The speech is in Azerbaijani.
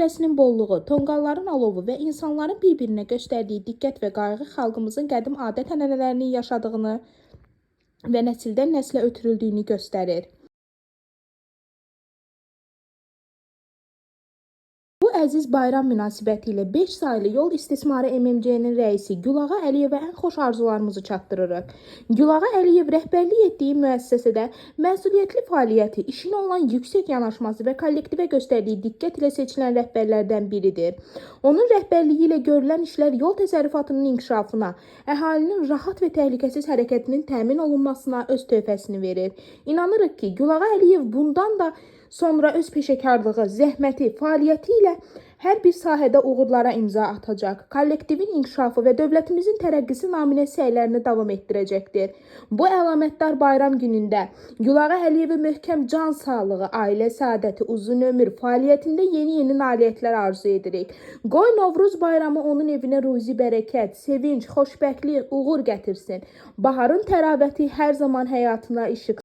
süfrəsinin bolluğu, tonqalların alovu və insanların bir-birinə göstərdiyi diqqət və qayğı xalqımızın qədim adət-ənənələrini yaşadığını və nəsildən nəslə ötürüldüyünü göstərir. Bu əziz bayram münasibətilə 5 saylı yol istismarı MMC-nin rəisi Gülağa Əliyevə ən xoş arzularımızı çatdırırıq. Gülağa Əliyev rəhbərlik etdiyi müəssisədə məsuliyyətli fəaliyyəti, işinə olan yüksək yanaşması və kollektivə göstərdiyi diqqət ilə seçilən rəhbərlərdən biridir. Onun rəhbərliyi ilə görülən işlər yol təsərrüfatının inkişafına, əhalinin rahat və təhlükəsiz hərəkətinin təmin olunmasına öz töhfəsini verir. İnanırıq ki, Gülağa Əliyev bundan da sonra öz peşəkarlığı, zəhməti, fəaliyyəti ilə hər bir sahədə uğurlara imza atacaq, kollektivin inkişafı və dövlətimizin tərəqqisi naminə səylərini davam etdirəcəkdir. Bu əlamətdar bayram günündə Gülağa Əliyevə möhkəm can sağlığı, ailə səadəti, uzun ömür, fəaliyyətində yeni nailiyyətlər arzu edirik. Qoy Novruz bayramı onun evinə ruzi bərəkət, sevinç, xoşbəxtlik, uğur gətirsin. Baharın təravəti hər zaman həyatına işıq